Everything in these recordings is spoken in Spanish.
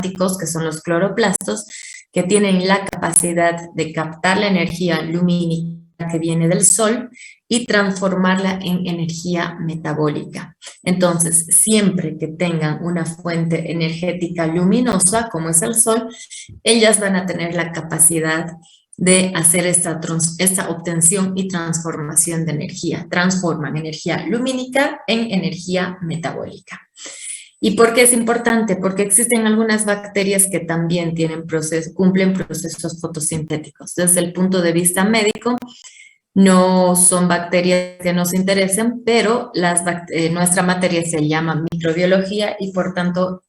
que son los cloroplastos, que tienen la capacidad de captar la energía lumínica que viene del sol y transformarla en energía metabólica. Entonces, siempre que tengan una fuente energética luminosa, como es el sol, ellas van a tener la capacidad de hacer esta obtención y transformación de energía. Transforman energía lumínica en energía metabólica. ¿Y por qué es importante? Porque existen algunas bacterias que también cumplen procesos fotosintéticos. Desde el punto de vista médico, no son bacterias que nos interesen, pero nuestra materia se llama microbiología y por tanto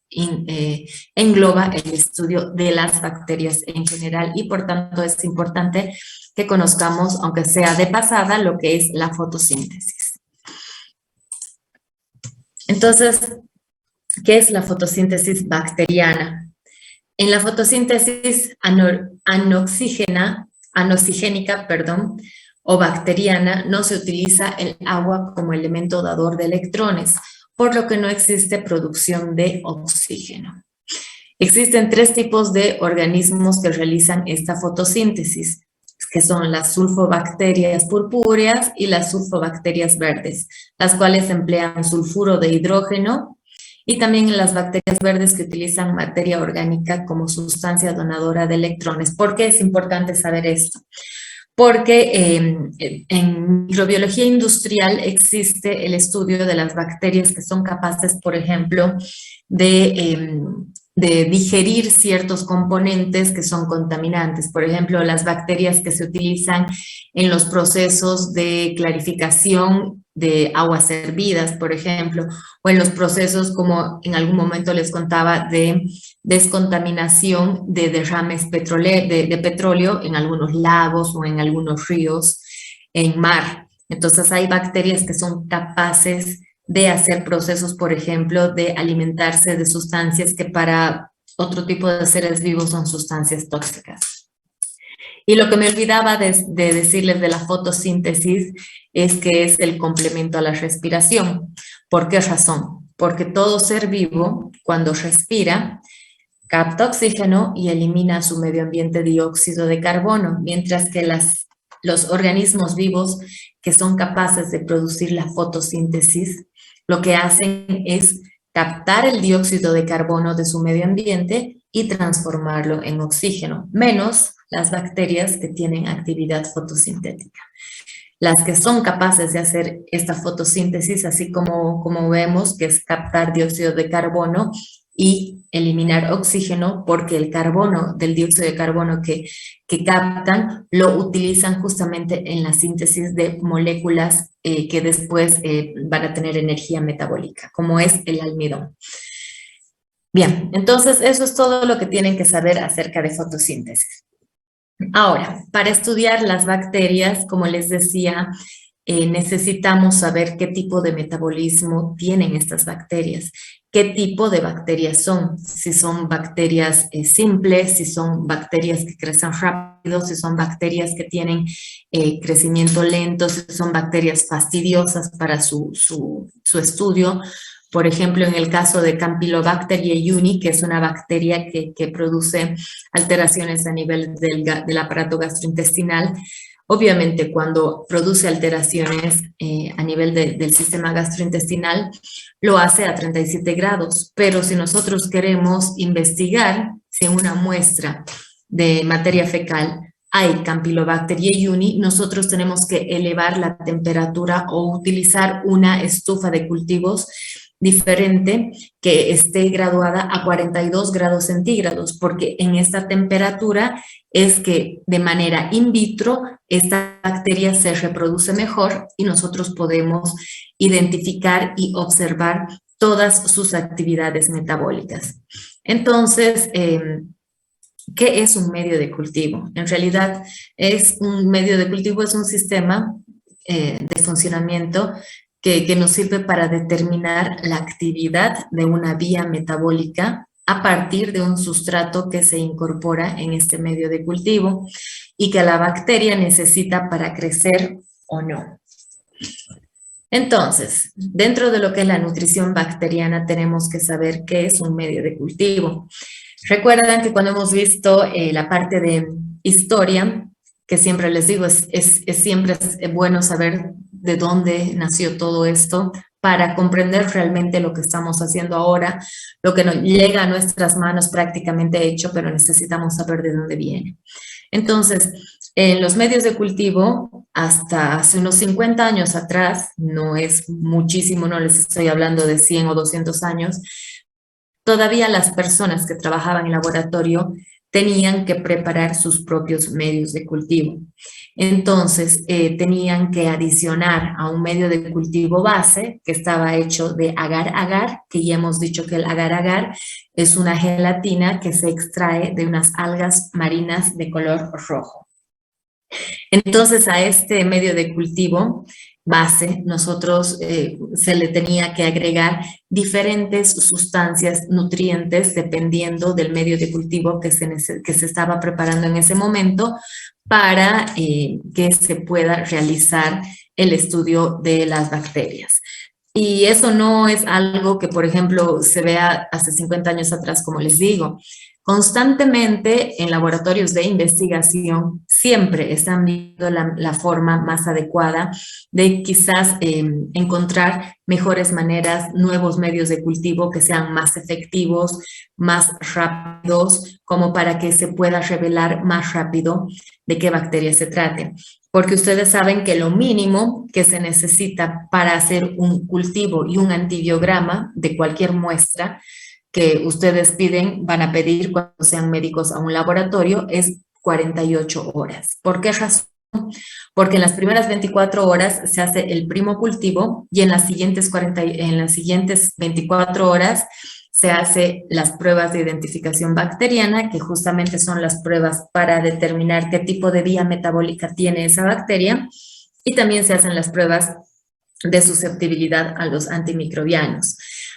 engloba el estudio de las bacterias en general y por tanto es importante que conozcamos, aunque sea de pasada, lo que es la fotosíntesis. Entonces, ¿qué es la fotosíntesis bacteriana? En la fotosíntesis anoxigénica, o bacteriana, no se utiliza el agua como elemento dador de electrones, por lo que no existe producción de oxígeno. Existen 3 tipos de organismos que realizan esta fotosíntesis, que son las sulfobacterias purpúreas y las sulfobacterias verdes, las cuales emplean sulfuro de hidrógeno, y también las bacterias verdes que utilizan materia orgánica como sustancia donadora de electrones. ¿Por qué es importante saber esto? Porque en microbiología industrial existe el estudio de las bacterias que son capaces, por ejemplo, de digerir ciertos componentes que son contaminantes. Por ejemplo, las bacterias que se utilizan en los procesos de clarificación de aguas hervidas, por ejemplo, o en los procesos, como en algún momento les contaba, de descontaminación de derrames de petróleo en algunos lagos o en algunos ríos, en mar. Entonces hay bacterias que son capaces de hacer procesos, por ejemplo, de alimentarse de sustancias que para otro tipo de seres vivos son sustancias tóxicas. Y lo que me olvidaba de decirles de la fotosíntesis es que es el complemento a la respiración. ¿Por qué razón? Porque todo ser vivo, cuando respira, capta oxígeno y elimina a su medio ambiente dióxido de carbono, mientras que los organismos vivos que son capaces de producir la fotosíntesis, lo que hacen es captar el dióxido de carbono de su medio ambiente y transformarlo en oxígeno, menos las bacterias que tienen actividad fotosintética. Las que son capaces de hacer esta fotosíntesis, así como vemos, que es captar dióxido de carbono y eliminar oxígeno, porque el carbono, del dióxido de carbono que captan, lo utilizan justamente en la síntesis de moléculas que después van a tener energía metabólica, como es el almidón. Bien, entonces eso es todo lo que tienen que saber acerca de fotosíntesis. Ahora, para estudiar las bacterias, como les decía, necesitamos saber qué tipo de metabolismo tienen estas bacterias, qué tipo de bacterias son, si son bacterias simples, si son bacterias que crecen rápido, si son bacterias que tienen crecimiento lento, si son bacterias fastidiosas para su estudio. Por ejemplo, en el caso de Campylobacter jejuni, que es una bacteria que produce alteraciones a nivel del aparato gastrointestinal, obviamente cuando produce alteraciones a nivel del sistema gastrointestinal, lo hace a 37 grados, pero si nosotros queremos investigar si en una muestra de materia fecal hay Campylobacter jejuni, nosotros tenemos que elevar la temperatura o utilizar una estufa de cultivos diferente que esté graduada a 42 grados centígrados, porque en esta temperatura es que de manera in vitro esta bacteria se reproduce mejor y nosotros podemos identificar y observar todas sus actividades metabólicas. Entonces, ¿qué es un medio de cultivo? En realidad, un medio de cultivo es un sistema de funcionamiento que nos sirve para determinar la actividad de una vía metabólica a partir de un sustrato que se incorpora en este medio de cultivo y que la bacteria necesita para crecer o no. Entonces, dentro de lo que es la nutrición bacteriana tenemos que saber qué es un medio de cultivo. Recuerdan que cuando hemos visto la parte de historia, que siempre les digo, siempre es bueno saber de dónde nació todo esto para comprender realmente lo que estamos haciendo ahora, lo que nos llega a nuestras manos prácticamente hecho, pero necesitamos saber de dónde viene. Entonces, en los medios de cultivo, hasta hace unos 50 años atrás, no es muchísimo, no les estoy hablando de 100 o 200 años, todavía las personas que trabajaban en laboratorio tenían que preparar sus propios medios de cultivo. Entonces, tenían que adicionar a un medio de cultivo base que estaba hecho de agar-agar, que ya hemos dicho que el agar-agar es una gelatina que se extrae de unas algas marinas de color rojo. Entonces, a este medio de cultivo base, nosotros se le tenía que agregar diferentes sustancias nutrientes dependiendo del medio de cultivo que se estaba preparando en ese momento para que se pueda realizar el estudio de las bacterias. Y eso no es algo que, por ejemplo, se vea hace 50 años atrás, como les digo. Constantemente en laboratorios de investigación siempre están viendo la forma más adecuada de quizás encontrar mejores maneras, nuevos medios de cultivo que sean más efectivos, más rápidos, como para que se pueda revelar más rápido de qué bacteria se trate. Porque ustedes saben que lo mínimo que se necesita para hacer un cultivo y un antibiograma de cualquier muestra que ustedes piden, van a pedir cuando sean médicos a un laboratorio, es 48 horas. ¿Por qué razón? Porque en las primeras 24 horas se hace el primo cultivo y en las siguientes 24 horas se hace las pruebas de identificación bacteriana, que justamente son las pruebas para determinar qué tipo de vía metabólica tiene esa bacteria, y también se hacen las pruebas de susceptibilidad a los antimicrobianos.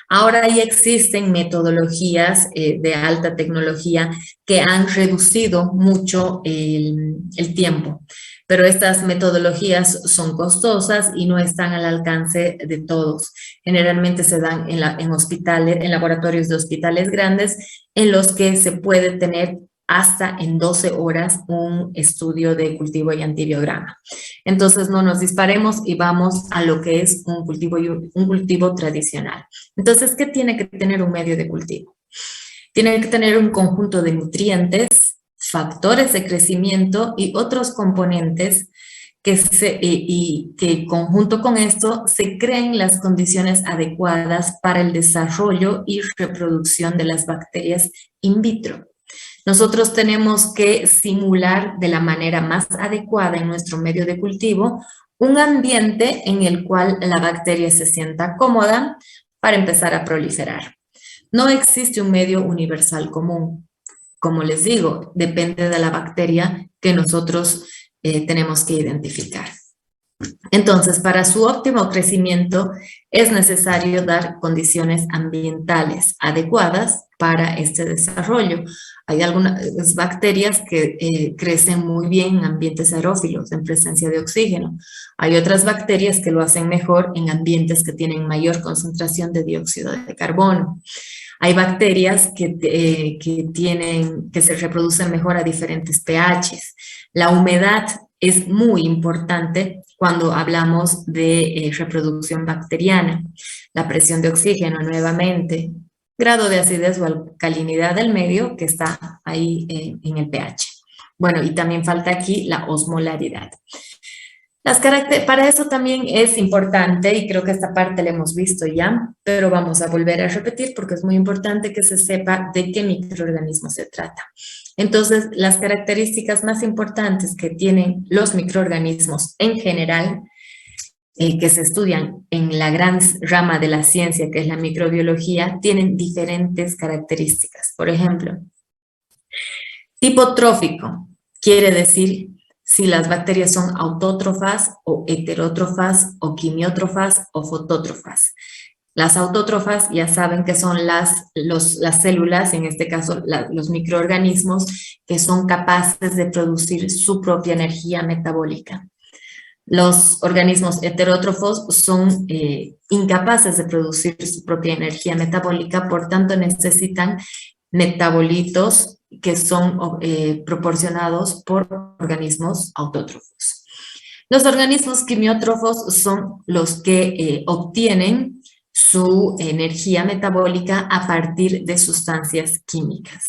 Ahora ya existen metodologías de alta tecnología que han reducido mucho el tiempo, pero estas metodologías son costosas y no están al alcance de todos. Generalmente se dan en hospitales, en laboratorios de hospitales grandes, en los que se puede tener hasta en 12 horas un estudio de cultivo y antibiograma. Entonces no nos disparemos y vamos a lo que es un cultivo tradicional. Entonces, ¿qué tiene que tener un medio de cultivo? Tiene que tener un conjunto de nutrientes, factores de crecimiento y otros componentes que conjunto con esto se creen las condiciones adecuadas para el desarrollo y reproducción de las bacterias in vitro. Nosotros tenemos que simular de la manera más adecuada en nuestro medio de cultivo un ambiente en el cual la bacteria se sienta cómoda para empezar a proliferar. No existe un medio universal común. Como les digo, depende de la bacteria que nosotros tenemos que identificar. Entonces, para su óptimo crecimiento es necesario dar condiciones ambientales adecuadas para este desarrollo. Hay algunas bacterias que crecen muy bien en ambientes aerófilos, en presencia de oxígeno. Hay otras bacterias que lo hacen mejor en ambientes que tienen mayor concentración de dióxido de carbono. Hay bacterias que se reproducen mejor a diferentes pHs. La humedad es muy importante cuando hablamos de reproducción bacteriana. La presión de oxígeno nuevamente, grado de acidez o alcalinidad del medio que está ahí en el pH. Bueno, y también falta aquí la osmolaridad. Para eso también es importante, y creo que esta parte la hemos visto ya, pero vamos a volver a repetir porque es muy importante que se sepa de qué microorganismo se trata. Entonces, las características más importantes que tienen los microorganismos en general, que se estudian en la gran rama de la ciencia que es la microbiología, tienen diferentes características. Por ejemplo, tipo trófico quiere decir si las bacterias son autótrofas o heterótrofas o quimiótrofas o fotótrofas. Las autótrofas ya saben que son las células, en este caso los microorganismos, que son capaces de producir su propia energía metabólica. Los organismos heterótrofos son incapaces de producir su propia energía metabólica, por tanto necesitan metabolitos que son proporcionados por organismos autótrofos. Los organismos quimiótrofos son los que obtienen su energía metabólica a partir de sustancias químicas.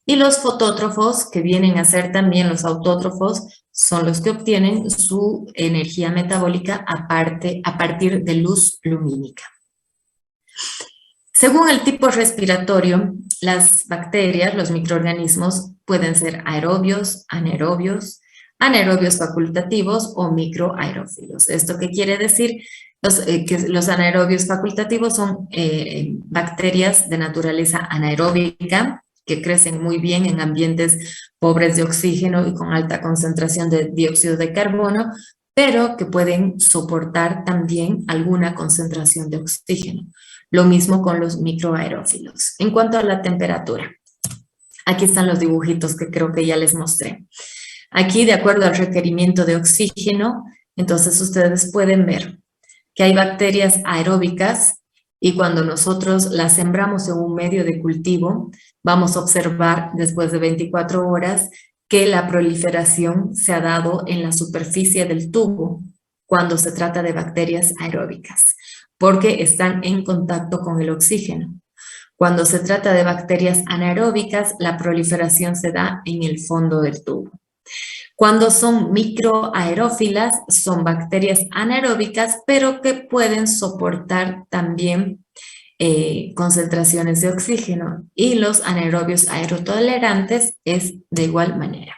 Y los fotótrofos, que vienen a ser también los autótrofos, son los que obtienen su energía metabólica a partir de luz lumínica. Según el tipo respiratorio, las bacterias, los microorganismos, pueden ser aerobios, anaerobios, anaerobios facultativos o microaerófilos. ¿Esto qué quiere decir? Que los anaerobios facultativos son bacterias de naturaleza anaeróbica, que crecen muy bien en ambientes pobres de oxígeno y con alta concentración de dióxido de carbono, pero que pueden soportar también alguna concentración de oxígeno. Lo mismo con los microaerófilos. En cuanto a la temperatura, aquí están los dibujitos que creo que ya les mostré. Aquí, de acuerdo al requerimiento de oxígeno, entonces ustedes pueden ver que hay bacterias aeróbicas y cuando nosotros las sembramos en un medio de cultivo, vamos a observar después de 24 horas que la proliferación se ha dado en la superficie del tubo cuando se trata de bacterias aeróbicas, porque están en contacto con el oxígeno. Cuando se trata de bacterias anaeróbicas, la proliferación se da en el fondo del tubo. Cuando son microaerófilas, son bacterias anaeróbicas, pero que pueden soportar también concentraciones de oxígeno. Y los anaerobios aerotolerantes es de igual manera.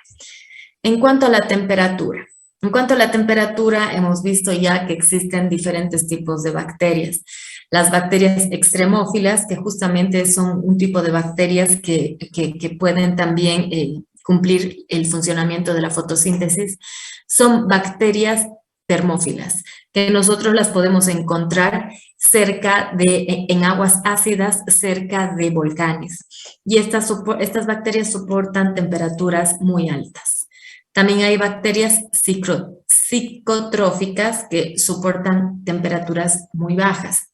En cuanto a la temperatura, hemos visto ya que existen diferentes tipos de bacterias. Las bacterias extremófilas, que justamente son un tipo de bacterias que pueden también cumplir el funcionamiento de la fotosíntesis, son bacterias termófilas, que nosotros las podemos encontrar en aguas ácidas cerca de volcanes. Y estas bacterias soportan temperaturas muy altas. También hay bacterias psicotróficas que soportan temperaturas muy bajas.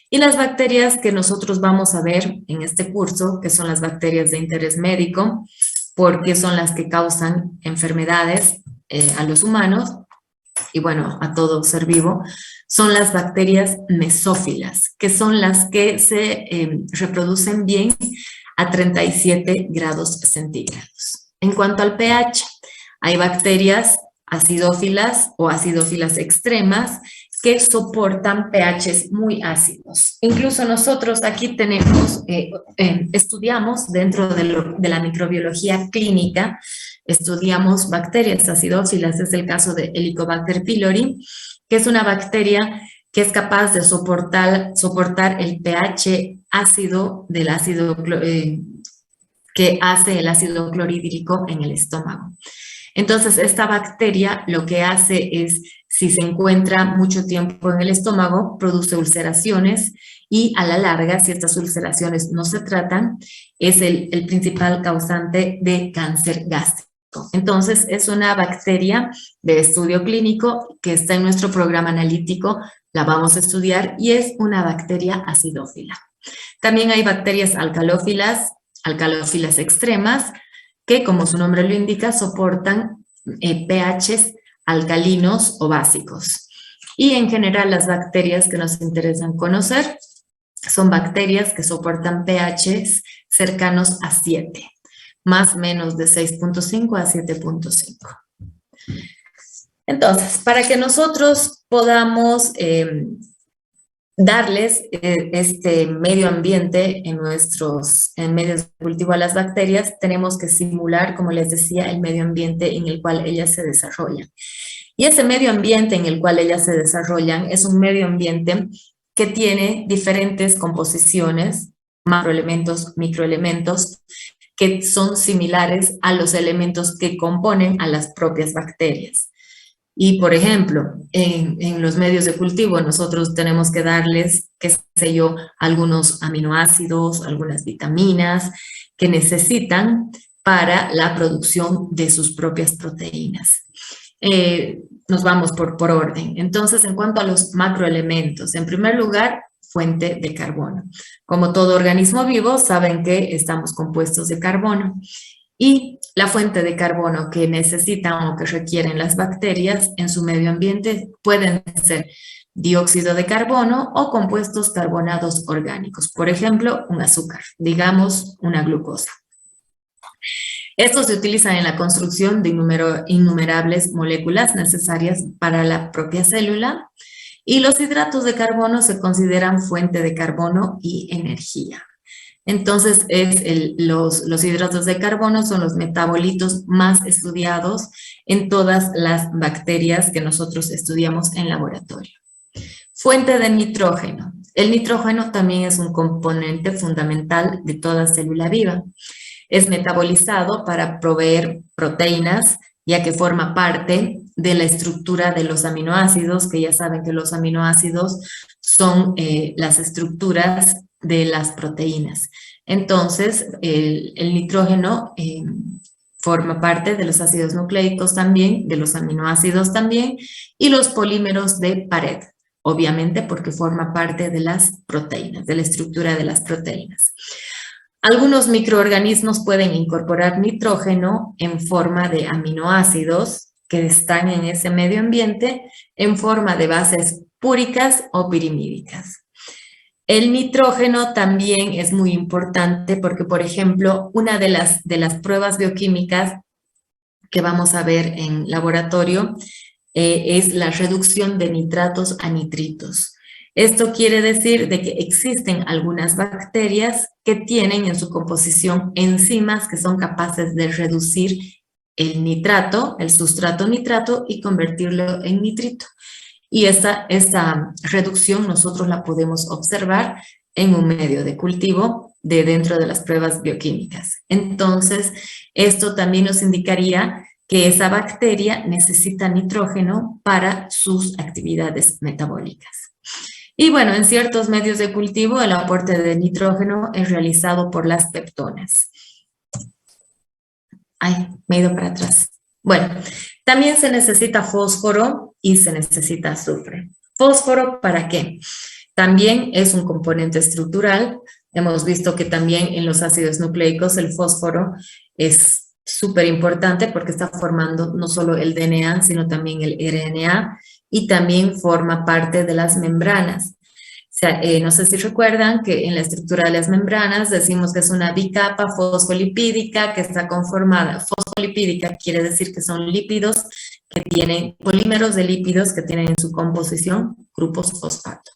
Y las bacterias que nosotros vamos a ver en este curso, que son las bacterias de interés médico, porque son las que causan enfermedades a los humanos y bueno, a todo ser vivo, son las bacterias mesófilas, que son las que se reproducen bien a 37 grados centígrados. En cuanto al pH, hay bacterias acidófilas o acidófilas extremas que soportan pHs muy ácidos. Incluso nosotros aquí estudiamos dentro de la microbiología clínica, estudiamos bacterias acidófilas, es el caso de Helicobacter pylori, que es una bacteria que es capaz de soportar el pH ácido del ácido que hace el ácido clorhídrico en el estómago. Entonces, esta bacteria lo que hace es, si se encuentra mucho tiempo en el estómago, produce ulceraciones y a la larga, si estas ulceraciones no se tratan, es el principal causante de cáncer gástrico. Entonces, es una bacteria de estudio clínico que está en nuestro programa analítico, la vamos a estudiar y es una bacteria acidófila. También hay bacterias alcalófilas extremas, que como su nombre lo indica, soportan pHs alcalinos o básicos. Y en general las bacterias que nos interesan conocer son bacterias que soportan pHs cercanos a 7, más o menos de 6.5 a 7.5. Entonces, para que nosotros podamos darles este medio ambiente en medios de cultivo a las bacterias, tenemos que simular, como les decía, el medio ambiente en el cual ellas se desarrollan. Y ese medio ambiente en el cual ellas se desarrollan es un medio ambiente que tiene diferentes composiciones, macroelementos, microelementos, que son similares a los elementos que componen a las propias bacterias. Y, por ejemplo, en los medios de cultivo nosotros tenemos que darles, qué sé yo, algunos aminoácidos, algunas vitaminas que necesitan para la producción de sus propias proteínas. Nos vamos por orden. Entonces, en cuanto a los macroelementos, en primer lugar, fuente de carbono. Como todo organismo vivo, saben que estamos compuestos de carbono. Y la fuente de carbono que necesitan o que requieren las bacterias en su medio ambiente pueden ser dióxido de carbono o compuestos carbonados orgánicos. Por ejemplo, un azúcar, digamos una glucosa. Estos se utilizan en la construcción de innumerables moléculas necesarias para la propia célula y los hidratos de carbono se consideran fuente de carbono y energía. Entonces, los hidratos de carbono son los metabolitos más estudiados en todas las bacterias que nosotros estudiamos en laboratorio. Fuente de nitrógeno. El nitrógeno también es un componente fundamental de toda célula viva. Es metabolizado para proveer proteínas, ya que forma parte de la estructura de los aminoácidos, que ya saben que los aminoácidos son las estructuras de las proteínas. Entonces, el nitrógeno forma parte de los ácidos nucleicos también, de los aminoácidos también, y los polímeros de pared, obviamente porque forma parte de las proteínas, de la estructura de las proteínas. Algunos microorganismos pueden incorporar nitrógeno en forma de aminoácidos que están en ese medio ambiente en forma de bases púricas o pirimídicas. El nitrógeno también es muy importante porque, por ejemplo, una de las pruebas bioquímicas que vamos a ver en laboratorio es la reducción de nitratos a nitritos. Esto quiere decir de que existen algunas bacterias que tienen en su composición enzimas que son capaces de reducir el nitrato, el sustrato nitrato, y convertirlo en nitrito. Y esta reducción nosotros la podemos observar en un medio de cultivo de dentro de las pruebas bioquímicas. Entonces, esto también nos indicaría que esa bacteria necesita nitrógeno para sus actividades metabólicas. Y bueno, en ciertos medios de cultivo el aporte de nitrógeno es realizado por las peptonas. Ay, me he ido para atrás. Bueno, también se necesita fósforo y se necesita azufre. ¿Fósforo para qué? También es un componente estructural. Hemos visto que también en los ácidos nucleicos el fósforo es súper importante porque está formando no solo el DNA, sino también el RNA y también forma parte de las membranas. O sea, no sé si recuerdan que en la estructura de las membranas decimos que es una bicapa fosfolipídica que está conformada. Fosfolipídica quiere decir que son lípidos que tienen, polímeros de lípidos que tienen en su composición grupos fosfato.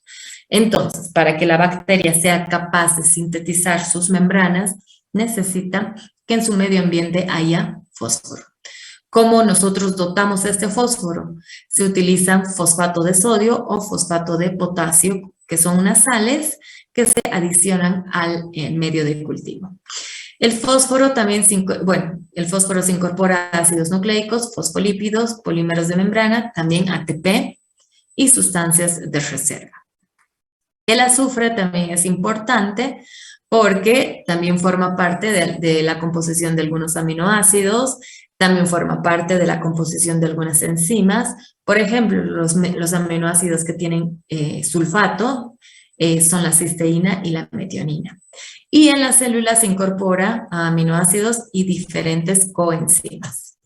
Entonces, para que la bacteria sea capaz de sintetizar sus membranas, necesita que en su medio ambiente haya fósforo. ¿Cómo nosotros dotamos este fósforo? Se utilizan fosfato de sodio o fosfato de potasio, que son unas sales que se adicionan al medio de cultivo. El fósforo también, el fósforo se incorpora a ácidos nucleicos, fosfolípidos, polímeros de membrana, también ATP y sustancias de reserva. El azufre también es importante porque también forma parte de la composición de algunos aminoácidos, también forma parte de la composición de algunas enzimas. Por ejemplo, los aminoácidos que tienen sulfato son la cisteína y la metionina. Y en las células se incorpora a aminoácidos y diferentes coenzimas.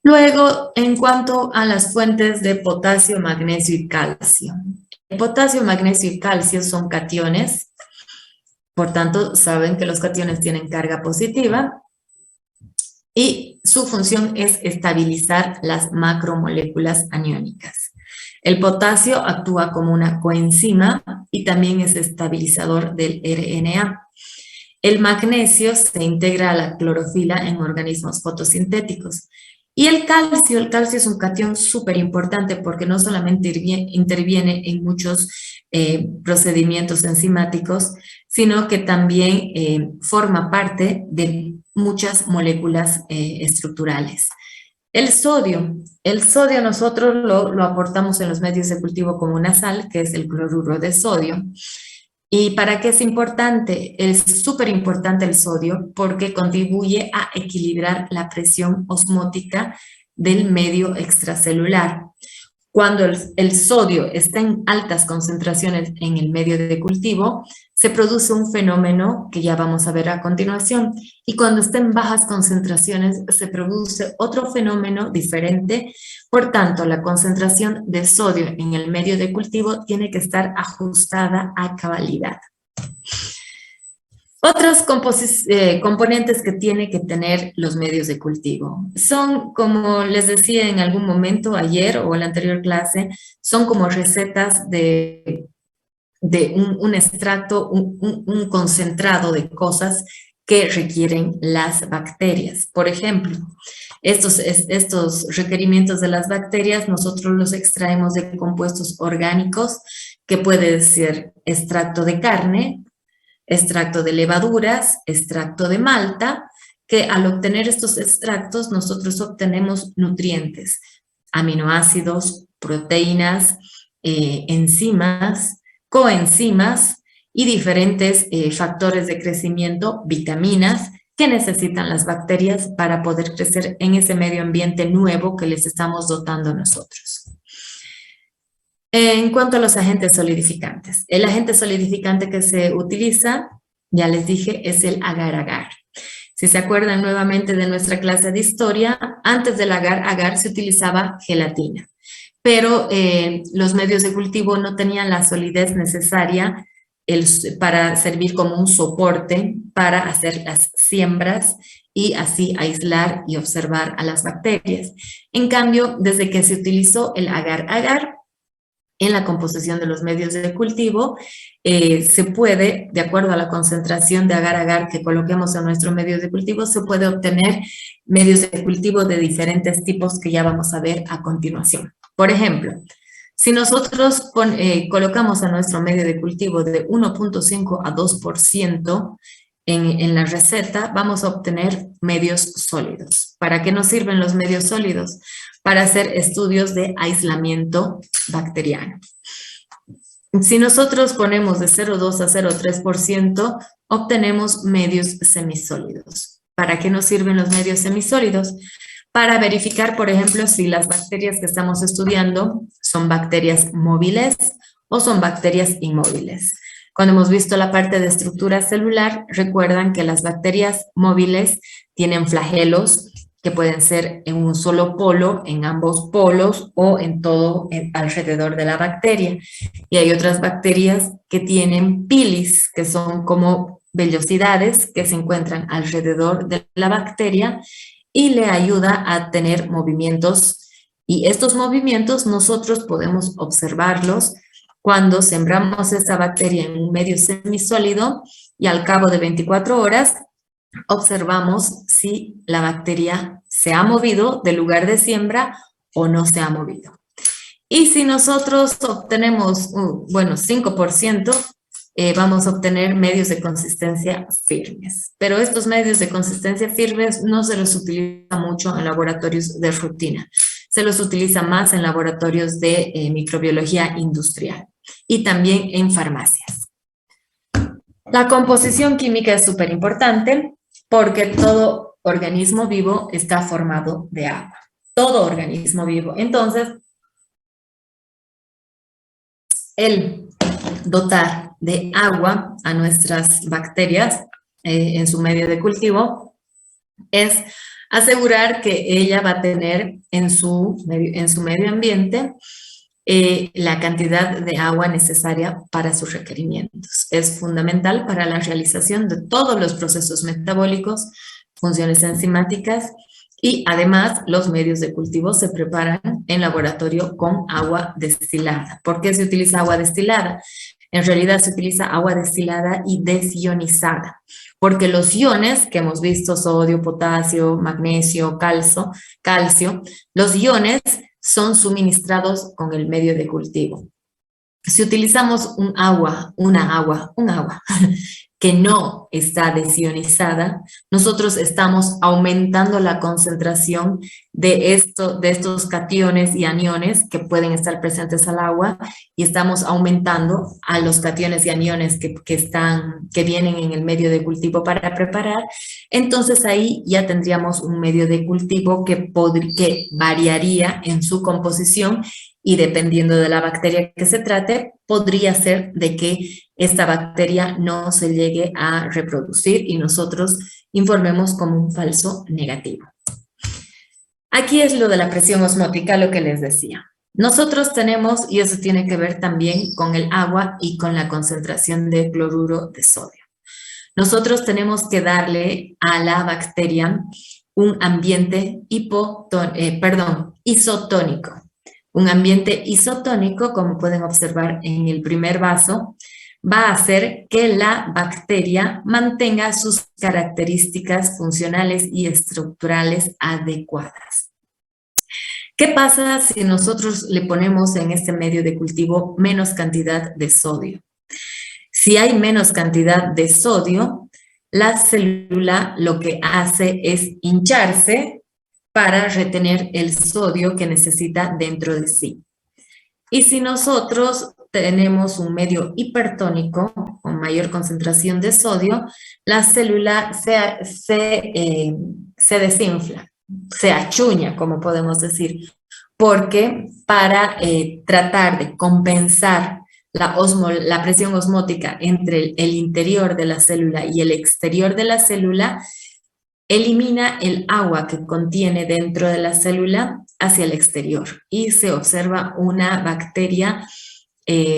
Luego, en cuanto a las fuentes de potasio, magnesio y calcio. El potasio, magnesio y calcio son cationes, por tanto, saben que los cationes tienen carga positiva y su función es estabilizar las macromoléculas aniónicas. El potasio actúa como una coenzima y también es estabilizador del RNA. El magnesio se integra a la clorofila en organismos fotosintéticos. Y el calcio es un catión súper importante porque no solamente interviene en muchos procedimientos enzimáticos, sino que también forma parte de muchas moléculas estructurales. El sodio nosotros lo aportamos en los medios de cultivo como una sal, que es el cloruro de sodio. ¿Y para qué es importante? Es súper importante el sodio porque contribuye a equilibrar la presión osmótica del medio extracelular. Cuando el sodio está en altas concentraciones en el medio de cultivo, se produce un fenómeno que ya vamos a ver a continuación. Y cuando está en bajas concentraciones, se produce otro fenómeno diferente. Por tanto, la concentración de sodio en el medio de cultivo tiene que estar ajustada a cabalidad. Otros componentes que tiene que tener los medios de cultivo son, como les decía en algún momento ayer o en la anterior clase, son como recetas de un extracto, un concentrado de cosas que requieren las bacterias. Por ejemplo, estos requerimientos de las bacterias nosotros los extraemos de compuestos orgánicos, que puede ser extracto de carne, extracto de levaduras, extracto de malta, que al obtener estos extractos nosotros obtenemos nutrientes, aminoácidos, proteínas, enzimas, coenzimas y diferentes factores de crecimiento, vitaminas, que necesitan las bacterias para poder crecer en ese medio ambiente nuevo que les estamos dotando nosotros. En cuanto a los agentes solidificantes, el agente solidificante que se utiliza, ya les dije, es el agar-agar. Si se acuerdan nuevamente de nuestra clase de historia, antes del agar-agar se utilizaba gelatina, pero los medios de cultivo no tenían la solidez necesaria para servir como un soporte para hacer las siembras y así aislar y observar a las bacterias. En cambio, desde que se utilizó el agar-agar, en la composición de los medios de cultivo, se puede, de acuerdo a la concentración de agar-agar que coloquemos en nuestro medio de cultivo, se puede obtener medios de cultivo de diferentes tipos que ya vamos a ver a continuación. Por ejemplo, si nosotros colocamos a nuestro medio de cultivo de 1.5 a 2% en la receta, vamos a obtener medios sólidos. ¿Para qué nos sirven los medios sólidos? Para hacer estudios de aislamiento bacteriano. Si nosotros ponemos de 0,2 a 0,3%, obtenemos medios semisólidos. ¿Para qué nos sirven los medios semisólidos? Para verificar, por ejemplo, si las bacterias que estamos estudiando son bacterias móviles o son bacterias inmóviles. Cuando hemos visto la parte de estructura celular, recuerdan que las bacterias móviles tienen flagelos que pueden ser en un solo polo, en ambos polos o en todo alrededor de la bacteria. Y hay otras bacterias que tienen pilis, que son como vellosidades que se encuentran alrededor de la bacteria y le ayuda a tener movimientos. Y estos movimientos nosotros podemos observarlos cuando sembramos esa bacteria en un medio semisólido y al cabo de 24 horas observamos si la bacteria se ha movido del lugar de siembra o no se ha movido. Y si nosotros obtenemos, 5%, vamos a obtener medios de consistencia firmes. Pero estos medios de consistencia firmes no se los utiliza mucho en laboratorios de rutina. Se los utiliza más en laboratorios de microbiología industrial y también en farmacias. La composición química es súper importante porque todo organismo vivo está formado de agua. Todo organismo vivo. Entonces, el dotar de agua a nuestras bacterias en su medio de cultivo es asegurar que ella va a tener en su medio ambiente la cantidad de agua necesaria para sus requerimientos. Es fundamental para la realización de todos los procesos metabólicos, funciones enzimáticas y además los medios de cultivo se preparan en laboratorio con agua destilada. ¿Por qué se utiliza agua destilada? En realidad se utiliza agua destilada y desionizada, porque los iones que hemos visto, sodio, potasio, magnesio, calcio, los iones son suministrados con el medio de cultivo. Si utilizamos una agua que no está desionizada, nosotros estamos aumentando la concentración de estos cationes y aniones que pueden estar presentes al agua y estamos aumentando a los cationes y aniones que vienen en el medio de cultivo para preparar. Entonces ahí ya tendríamos un medio de cultivo que variaría en su composición y dependiendo de la bacteria que se trate, podría ser de que esta bacteria no se llegue a reproducir y nosotros informemos como un falso negativo. Aquí es lo de la presión osmótica, lo que les decía. Nosotros tenemos, y eso tiene que ver también con el agua y con la concentración de cloruro de sodio. Nosotros tenemos que darle a la bacteria un ambiente isotónico. Un ambiente isotónico, como pueden observar en el primer vaso, va a hacer que la bacteria mantenga sus características funcionales y estructurales adecuadas. ¿Qué pasa si nosotros le ponemos en este medio de cultivo menos cantidad de sodio? Si hay menos cantidad de sodio, la célula lo que hace es hincharse para retener el sodio que necesita dentro de sí. Y si nosotros tenemos un medio hipertónico con mayor concentración de sodio, la célula se desinfla, se achuña, como podemos decir, porque para tratar de compensar la presión osmótica entre el interior de la célula y el exterior de la célula, elimina el agua que contiene dentro de la célula hacia el exterior y se observa una bacteria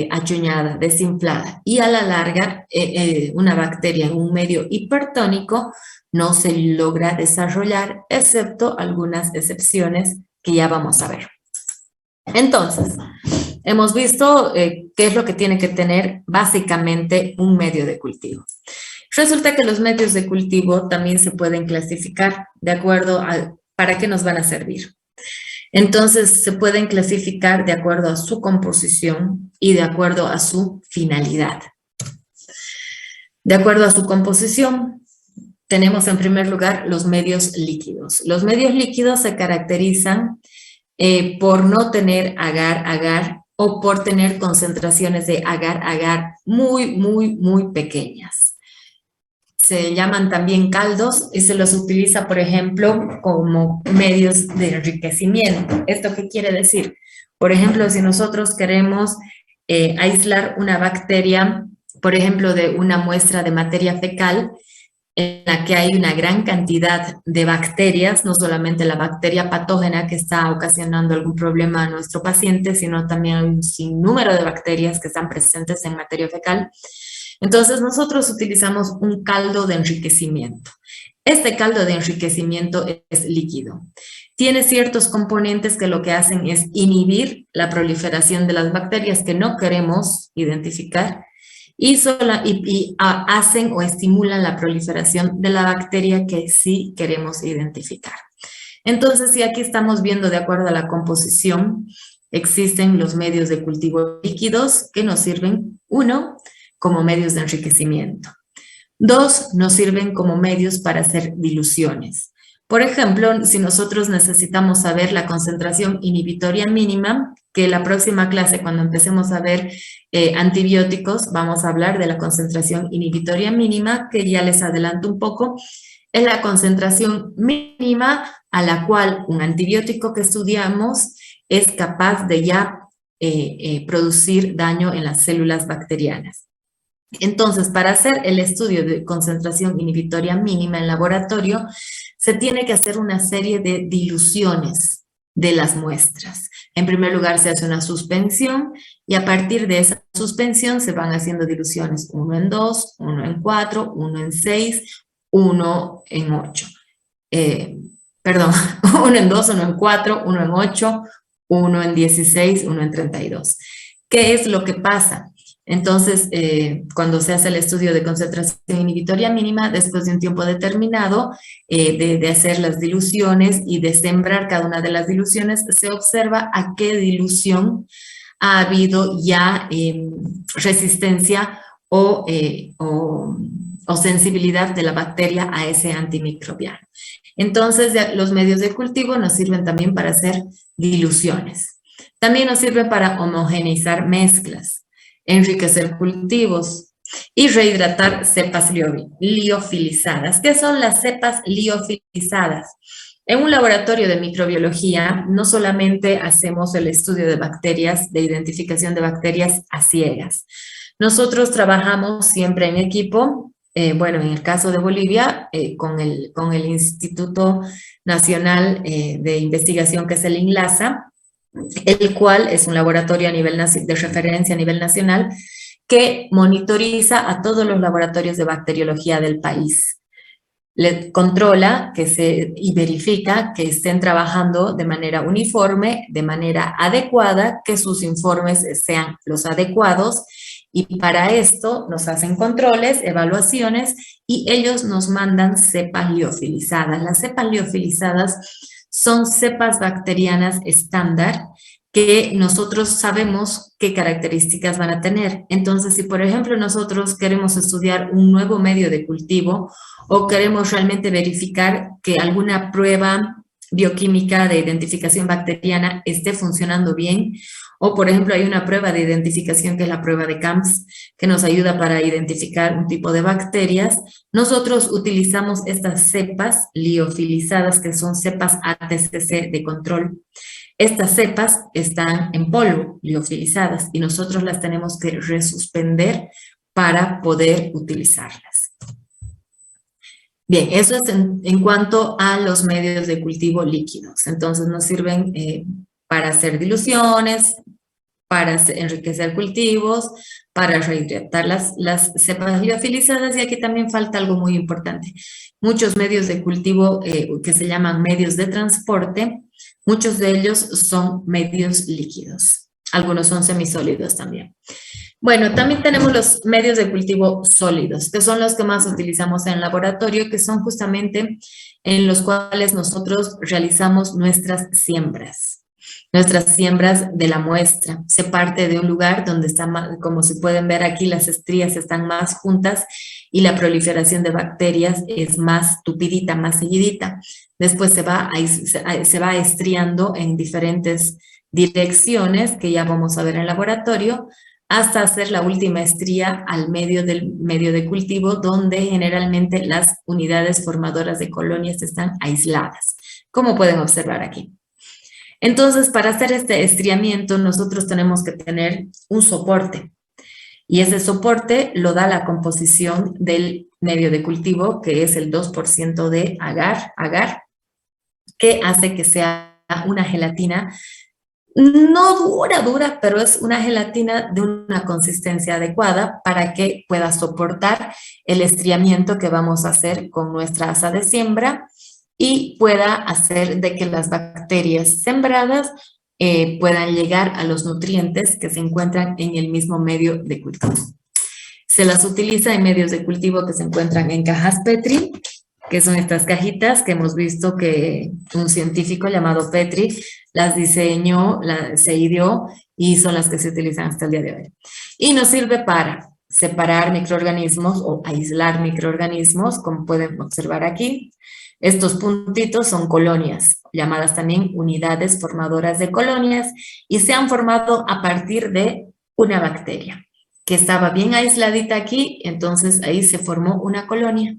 achuñada, desinflada. Y a la larga, una bacteria en un medio hipertónico no se logra desarrollar, excepto algunas excepciones que ya vamos a ver. Entonces, hemos visto qué es lo que tiene que tener básicamente un medio de cultivo. Resulta que los medios de cultivo también se pueden clasificar de acuerdo a para qué nos van a servir. Entonces, se pueden clasificar de acuerdo a su composición y de acuerdo a su finalidad. De acuerdo a su composición, tenemos en primer lugar los medios líquidos. Los medios líquidos se caracterizan por no tener agar-agar o por tener concentraciones de agar-agar muy pequeñas. Se llaman también caldos y se los utiliza, por ejemplo, como medios de enriquecimiento. ¿Esto qué quiere decir? Por ejemplo, si nosotros queremos aislar una bacteria, por ejemplo, de una muestra de materia fecal, en la que hay una gran cantidad de bacterias, no solamente la bacteria patógena que está ocasionando algún problema a nuestro paciente, sino también un sinnúmero de bacterias que están presentes en materia fecal. Entonces, nosotros utilizamos un caldo de enriquecimiento. Este caldo de enriquecimiento es líquido. Tiene ciertos componentes que lo que hacen es inhibir la proliferación de las bacterias que no queremos identificar y hacen o estimulan la proliferación de la bacteria que sí queremos identificar. Entonces, si aquí estamos viendo de acuerdo a la composición, existen los medios de cultivo líquidos que nos sirven, 1, como medios de enriquecimiento. 2, nos sirven como medios para hacer diluciones. Por ejemplo, si nosotros necesitamos saber la concentración inhibitoria mínima, que la próxima clase, cuando empecemos a ver antibióticos, vamos a hablar de la concentración inhibitoria mínima, que ya les adelanto un poco, es la concentración mínima a la cual un antibiótico que estudiamos es capaz de ya producir daño en las células bacterianas. Entonces, para hacer el estudio de concentración inhibitoria mínima en laboratorio, se tiene que hacer una serie de diluciones de las muestras. En primer lugar, se hace una suspensión y a partir de esa suspensión se van haciendo diluciones 1 en 2, 1 en 4, 1 en 6, 1 en 8. 1 en 2, 1 en 4, 1 en 8, 1 en 16, 1 en 32. ¿Qué es lo que pasa? Entonces, cuando se hace el estudio de concentración inhibitoria mínima, después de un tiempo determinado de hacer las diluciones y de sembrar cada una de las diluciones, se observa a qué dilución ha habido ya resistencia o o sensibilidad de la bacteria a ese antimicrobiano. Entonces, los medios de cultivo nos sirven también para hacer diluciones. También nos sirve para homogeneizar mezclas, enriquecer cultivos y rehidratar cepas liofilizadas. ¿Qué son las cepas liofilizadas? En un laboratorio de microbiología no solamente hacemos el estudio de bacterias, de identificación de bacterias a ciegas. Nosotros trabajamos siempre en equipo, bueno, en el caso de Bolivia, con el Instituto Nacional de Investigación, que es el INLASA, el cual es un laboratorio de referencia a nivel nacional que monitoriza a todos los laboratorios de bacteriología del país. Le controla y verifica que estén trabajando de manera uniforme, de manera adecuada, que sus informes sean los adecuados, y para esto nos hacen controles, evaluaciones, y ellos nos mandan cepas liofilizadas. Las cepas liofilizadas son cepas bacterianas estándar que nosotros sabemos qué características van a tener. Entonces, si por ejemplo nosotros queremos estudiar un nuevo medio de cultivo o queremos realmente verificar que alguna prueba bioquímica de identificación bacteriana esté funcionando bien, o por ejemplo hay una prueba de identificación que es la prueba de CAMS, que nos ayuda para identificar un tipo de bacterias, nosotros utilizamos estas cepas liofilizadas, que son cepas ATCC de control. Estas cepas están en polvo, liofilizadas, y nosotros las tenemos que resuspender para poder utilizarlas. Bien, eso es en cuanto a los medios de cultivo líquidos. Entonces nos sirven para hacer diluciones, para enriquecer cultivos, para rehidratar las cepas liofilizadas, y aquí también falta algo muy importante. Muchos medios de cultivo que se llaman medios de transporte, muchos de ellos son medios líquidos. Algunos son semisólidos también. Bueno, también tenemos los medios de cultivo sólidos, que son los que más utilizamos en el laboratorio, que son justamente en los cuales nosotros realizamos nuestras siembras de la muestra. Se parte de un lugar donde está más, como se pueden ver aquí, las estrías están más juntas y la proliferación de bacterias es más tupidita, más seguidita. Después se va estriando en diferentes direcciones, que ya vamos a ver en el laboratorio, hasta hacer la última estría al medio del medio de cultivo, donde generalmente las unidades formadoras de colonias están aisladas, como pueden observar aquí. Entonces, para hacer este estriamiento, nosotros tenemos que tener un soporte, y ese soporte lo da la composición del medio de cultivo, que es el 2% de agar, que hace que sea una gelatina no dura, pero es una gelatina de una consistencia adecuada para que pueda soportar el estriamiento que vamos a hacer con nuestra asa de siembra y pueda hacer de que las bacterias sembradas puedan llegar a los nutrientes que se encuentran en el mismo medio de cultivo. Se las utiliza en medios de cultivo que se encuentran en cajas Petri, que son estas cajitas que hemos visto que un científico llamado Petri las diseñó, se ideó, y son las que se utilizan hasta el día de hoy. Y nos sirve para separar microorganismos o aislar microorganismos, como pueden observar aquí. Estos puntitos son colonias, llamadas también unidades formadoras de colonias, y se han formado a partir de una bacteria que estaba bien aisladita aquí, entonces ahí se formó una colonia.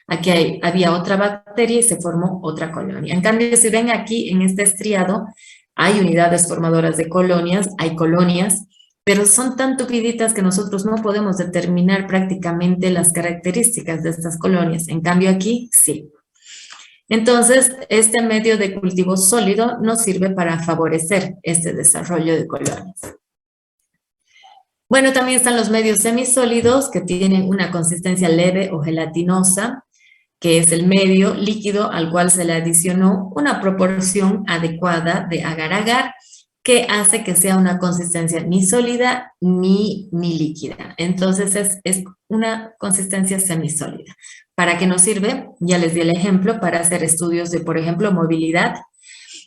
Aquí había otra bacteria y se formó otra colonia. En cambio, si ven aquí en este estriado, hay unidades formadoras de colonias, hay colonias, pero son tan tupiditas que nosotros no podemos determinar prácticamente las características de estas colonias. En cambio aquí, sí. Entonces, este medio de cultivo sólido nos sirve para favorecer este desarrollo de colonias. Bueno, también están los medios semisólidos, que tienen una consistencia leve o gelatinosa, que es el medio líquido al cual se le adicionó una proporción adecuada de agar-agar, que hace que sea una consistencia ni sólida ni líquida. Entonces es una consistencia semisólida. ¿Para qué nos sirve? Ya les di el ejemplo, para hacer estudios de, por ejemplo, movilidad.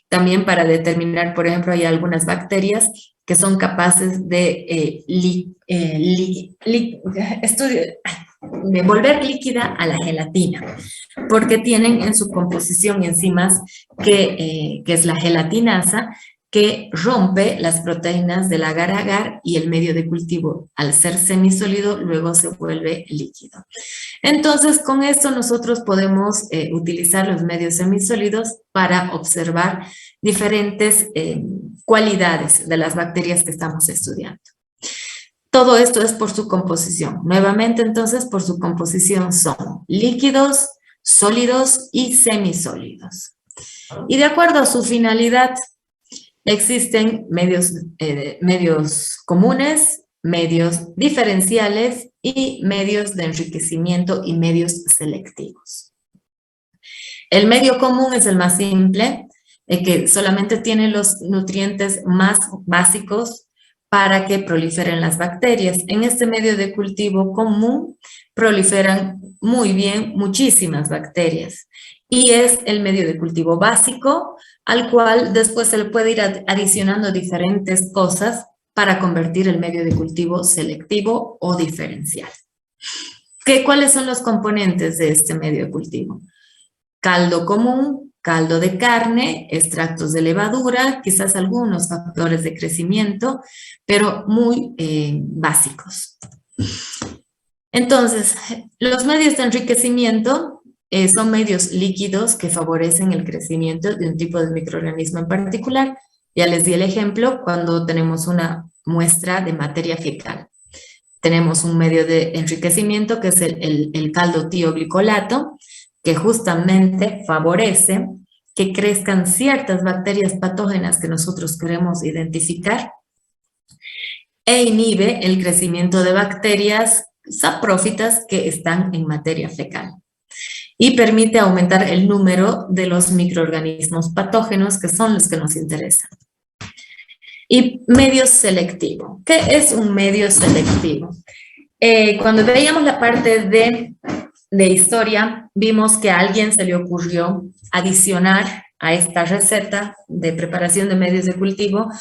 También para determinar, por ejemplo, hay algunas bacterias que son capaces de volver líquida a la gelatina, porque tienen en su composición enzimas que es la gelatinasa, que rompe las proteínas del agar-agar y el medio de cultivo, al ser semisólido, luego se vuelve líquido. Entonces, con esto nosotros podemos utilizar los medios semisólidos para observar diferentes cualidades de las bacterias que estamos estudiando. Todo esto es por su composición. Nuevamente, entonces, por su composición son líquidos, sólidos y semisólidos. Y de acuerdo a su finalidad, existen medios comunes, medios diferenciales y medios de enriquecimiento y medios selectivos. El medio común es el más simple, que solamente tiene los nutrientes más básicos para que proliferen las bacterias. En este medio de cultivo común proliferan muy bien muchísimas bacterias y es el medio de cultivo básico al cual después se le puede ir adicionando diferentes cosas para convertir el medio de cultivo selectivo o diferencial. ¿Cuáles son los componentes de este medio de cultivo? Caldo común, caldo de carne, extractos de levadura, quizás algunos factores de crecimiento, pero muy básicos. Entonces, los medios de enriquecimiento son medios líquidos que favorecen el crecimiento de un tipo de microorganismo en particular. Ya les di el ejemplo cuando tenemos una muestra de materia fecal. Tenemos un medio de enriquecimiento que es el caldo tioglicolato, que justamente favorece que crezcan ciertas bacterias patógenas que nosotros queremos identificar e inhibe el crecimiento de bacterias saprófitas que están en materia fecal y permite aumentar el número de los microorganismos patógenos que son los que nos interesan. Y medio selectivo. ¿Qué es un medio selectivo? Cuando veíamos la parte de historia, vimos que a alguien se le ocurrió adicionar a esta receta de preparación de medios de cultivo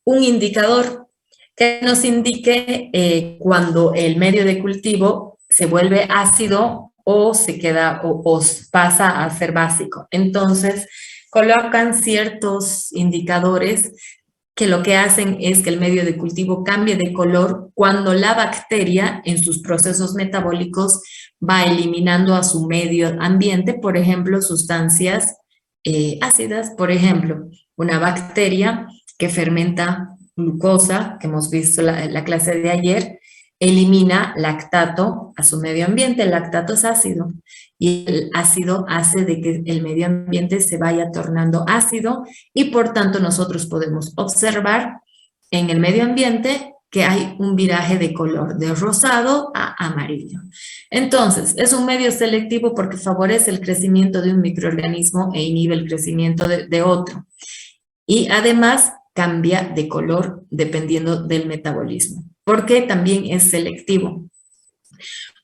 un indicador que nos indique cuando el medio de cultivo se vuelve ácido o se queda o pasa a ser básico. Entonces, colocan ciertos indicadores que lo que hacen es que el medio de cultivo cambie de color cuando la bacteria en sus procesos metabólicos va eliminando a su medio ambiente, por ejemplo, sustancias ácidas. Por ejemplo, una bacteria que fermenta glucosa, que hemos visto en la clase de ayer, elimina lactato a su medio ambiente. El lactato es ácido y el ácido hace de que el medio ambiente se vaya tornando ácido y por tanto nosotros podemos observar en el medio ambiente que hay un viraje de color de rosado a amarillo. Entonces, es un medio selectivo porque favorece el crecimiento de un microorganismo e inhibe el crecimiento de otro. Y además cambia de color dependiendo del metabolismo. ¿Por qué también es selectivo?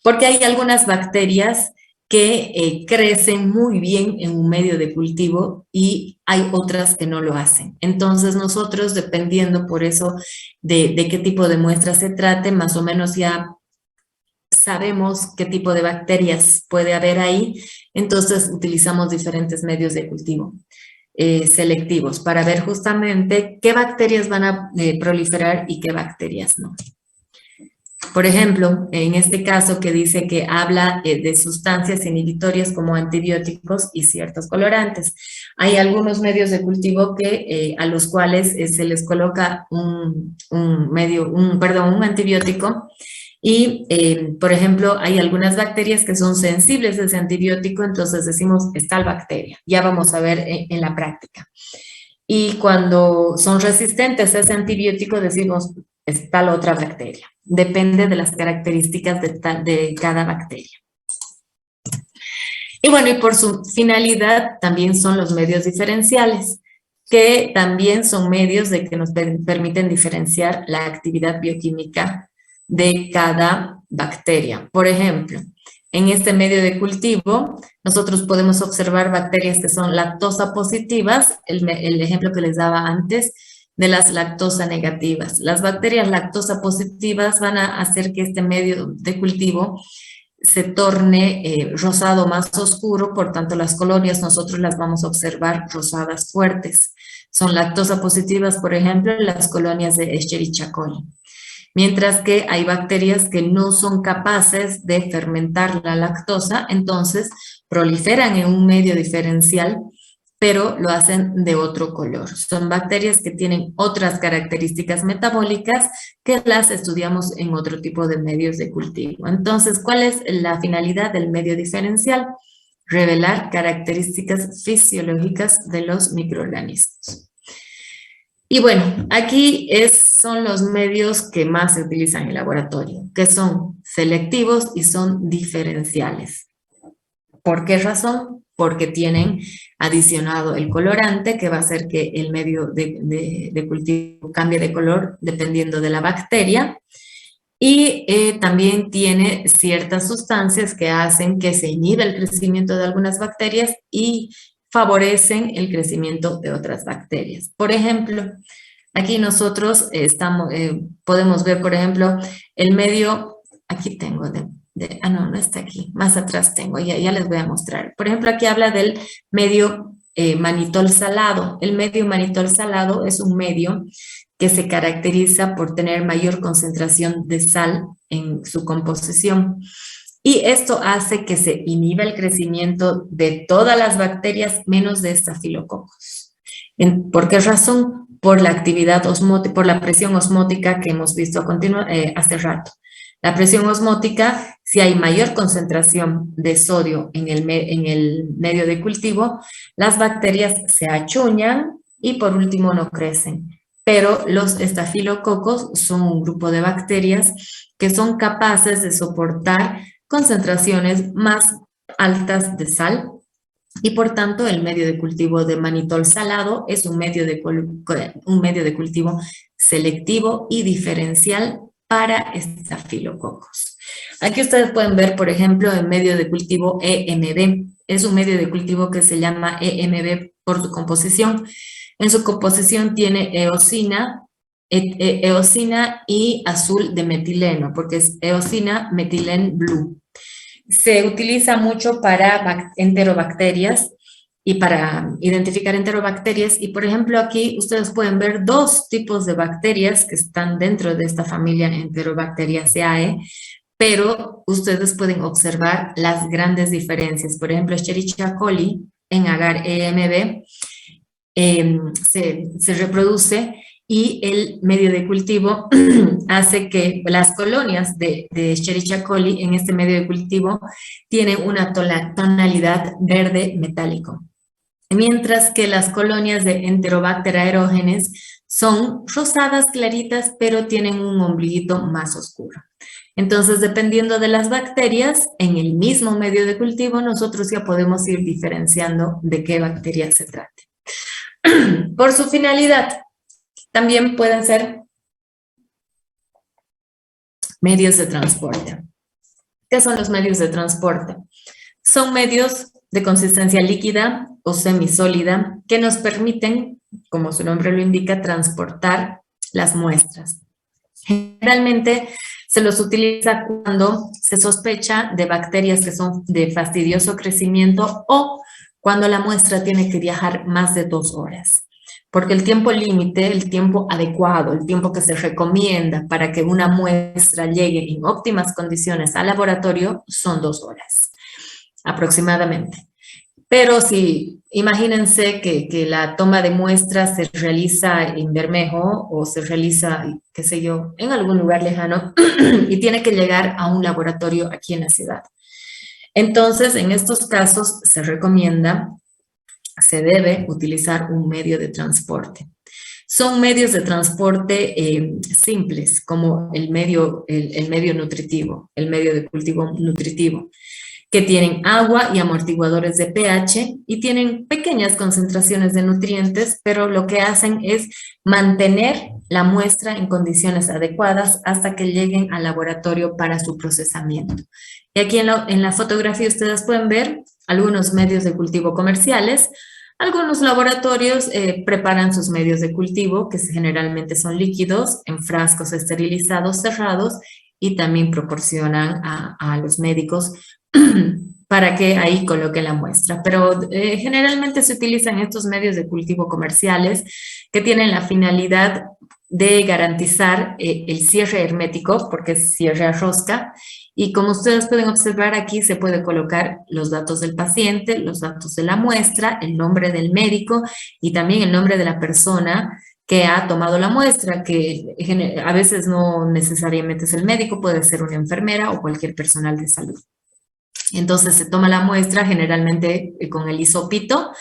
Porque hay algunas bacterias que crecen muy bien en un medio de cultivo y hay otras que no lo hacen. Entonces nosotros, dependiendo por eso de qué tipo de muestra se trate, más o menos ya sabemos qué tipo de bacterias puede haber ahí, entonces utilizamos diferentes medios de cultivo selectivos para ver justamente qué bacterias van a proliferar y qué bacterias no. Por ejemplo, en este caso que dice que habla de sustancias inhibitorias como antibióticos y ciertos colorantes. Hay algunos medios de cultivo que, a los cuales se les coloca un antibiótico y, por ejemplo, hay algunas bacterias que son sensibles a ese antibiótico, entonces decimos, es tal bacteria. Ya vamos a ver en la práctica. Y cuando son resistentes a ese antibiótico, decimos, es tal otra bacteria. Depende de las características de cada bacteria. Y bueno, y por su finalidad también son los medios diferenciales, que también son medios que nos permiten diferenciar la actividad bioquímica de cada bacteria. Por ejemplo, en este medio de cultivo, nosotros podemos observar bacterias que son lactosa positivas, el ejemplo que les daba antes, de las lactosa negativas. Las bacterias lactosa positivas van a hacer que este medio de cultivo se torne rosado más oscuro, por tanto las colonias nosotros las vamos a observar rosadas fuertes. Son lactosa positivas, por ejemplo, las colonias de Escherichia coli. Mientras que hay bacterias que no son capaces de fermentar la lactosa, entonces proliferan en un medio diferencial, pero lo hacen de otro color. Son bacterias que tienen otras características metabólicas que las estudiamos en otro tipo de medios de cultivo. Entonces, ¿cuál es la finalidad del medio diferencial? Revelar características fisiológicas de los microorganismos. Y bueno, aquí son los medios que más se utilizan en el laboratorio, que son selectivos y son diferenciales. ¿Por qué razón? Porque tienen adicionado el colorante que va a hacer que el medio de cultivo cambie de color dependiendo de la bacteria. Y también tiene ciertas sustancias que hacen que se inhiba el crecimiento de algunas bacterias y favorecen el crecimiento de otras bacterias. Por ejemplo, aquí nosotros podemos ver, por ejemplo, el medio, aquí tengo no está aquí, más atrás tengo, ya les voy a mostrar. Por ejemplo, aquí habla del medio manitol salado. El medio manitol salado es un medio que se caracteriza por tener mayor concentración de sal en su composición. Y esto hace que se inhiba el crecimiento de todas las bacterias menos de estafilococos. ¿Por qué razón? Por la actividad osmótica, por la presión osmótica que hemos visto hace rato. La presión osmótica, si hay mayor concentración de sodio en el medio de cultivo, las bacterias se achuñan y por último no crecen. Pero los estafilococos son un grupo de bacterias que son capaces de soportar concentraciones más altas de sal y por tanto el medio de cultivo de manitol salado es un medio de cultivo selectivo y diferencial para estafilococos. Aquí ustedes pueden ver, por ejemplo, el medio de cultivo EMB. Es un medio de cultivo que se llama EMB por su composición. En su composición tiene eosina y azul de metileno, porque es eosina metilen blue. Se utiliza mucho para enterobacterias y para identificar enterobacterias. Y por ejemplo, aquí ustedes pueden ver dos tipos de bacterias que están dentro de esta familia Enterobacteriaceae, pero ustedes pueden observar las grandes diferencias. Por ejemplo, Escherichia coli en agar EMB se reproduce y el medio de cultivo hace que las colonias de Escherichia coli en este medio de cultivo tienen una tonalidad verde metálico, mientras que las colonias de Enterobacter aerogenes son rosadas claritas, pero tienen un ombliguito más oscuro. Entonces, dependiendo de las bacterias, en el mismo medio de cultivo, nosotros ya podemos ir diferenciando de qué bacteria se trate. Por su finalidad, también pueden ser medios de transporte. ¿Qué son los medios de transporte? Son medios de consistencia líquida o semisólida que nos permiten, como su nombre lo indica, transportar las muestras. Generalmente se los utiliza cuando se sospecha de bacterias que son de fastidioso crecimiento o cuando la muestra tiene que viajar más de 2 horas. Porque el tiempo límite, el tiempo adecuado, el tiempo que se recomienda para que una muestra llegue en óptimas condiciones al laboratorio son 2 horas, aproximadamente. Pero si, imagínense que la toma de muestras se realiza en Bermejo o se realiza, qué sé yo, en algún lugar lejano y tiene que llegar a un laboratorio aquí en la ciudad. Entonces, en estos casos se debe utilizar un medio de transporte. Son medios de transporte simples, como el medio nutritivo, el medio de cultivo nutritivo, que tienen agua y amortiguadores de pH y tienen pequeñas concentraciones de nutrientes, pero lo que hacen es mantener la muestra en condiciones adecuadas hasta que lleguen al laboratorio para su procesamiento. Y aquí en la fotografía ustedes pueden ver algunos medios de cultivo comerciales. Algunos laboratorios preparan sus medios de cultivo, que generalmente son líquidos, en frascos esterilizados cerrados, y también proporcionan a los médicos para que ahí coloquen la muestra. Pero generalmente se utilizan estos medios de cultivo comerciales que tienen la finalidad de garantizar el cierre hermético, porque es cierre a rosca, y como ustedes pueden observar aquí, se puede colocar los datos del paciente, los datos de la muestra, el nombre del médico y también el nombre de la persona que ha tomado la muestra, que a veces no necesariamente es el médico, puede ser una enfermera o cualquier personal de salud. Entonces se toma la muestra generalmente con el hisopito,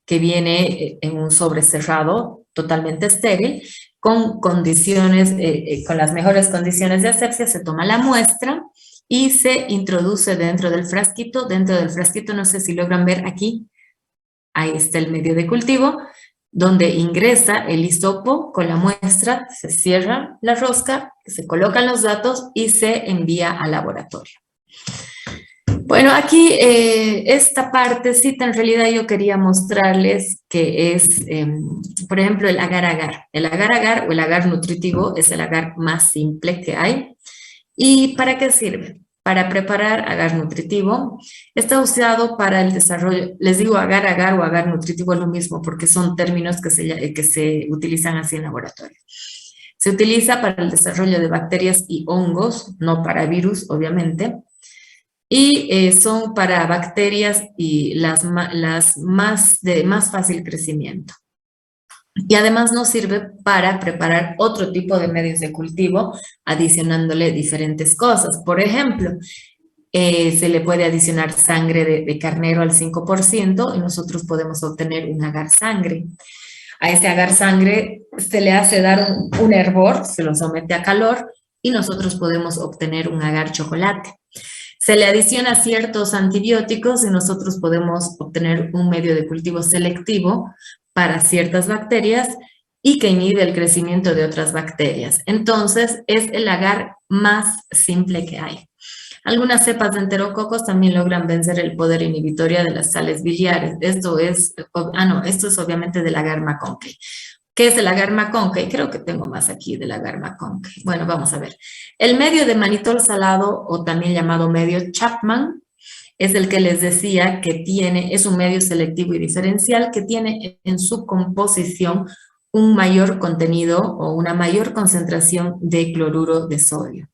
que viene en un sobre cerrado, totalmente estéril, con condiciones, con las mejores condiciones de asepsia, se toma la muestra y se introduce dentro del frasquito. Dentro del frasquito, no sé si logran ver aquí, ahí está el medio de cultivo, donde ingresa el hisopo con la muestra, se cierra la rosca, se colocan los datos y se envía al laboratorio. Bueno, aquí esta partecita en realidad yo quería mostrarles que es, por ejemplo, el agar-agar. El agar-agar o el agar nutritivo es el agar más simple que hay. ¿Y para qué sirve? Para preparar agar nutritivo. Está usado para el desarrollo, les digo agar-agar o agar nutritivo es lo mismo porque son términos que se utilizan así en laboratorio. Se utiliza para el desarrollo de bacterias y hongos, no para virus, obviamente. Y son para bacterias y las de más fácil crecimiento. Y además nos sirve para preparar otro tipo de medios de cultivo, adicionándole diferentes cosas. Por ejemplo, se le puede adicionar sangre de carnero al 5% y nosotros podemos obtener un agar sangre. A este agar sangre se le hace dar un hervor, se lo somete a calor y nosotros podemos obtener un agar chocolate. Se le adiciona ciertos antibióticos y nosotros podemos obtener un medio de cultivo selectivo para ciertas bacterias y que inhibe el crecimiento de otras bacterias. Entonces, es el agar más simple que hay. Algunas cepas de enterococos también logran vencer el poder inhibitorio de las sales biliares. Esto es obviamente del agar McConkey. ¿Qué es el agar McConkey? Creo que tengo más aquí del agar McConkey. Bueno, vamos a ver. El medio de manitol salado, o también llamado medio Chapman, es el que les decía que es un medio selectivo y diferencial que tiene en su composición un mayor contenido o una mayor concentración de cloruro de sodio,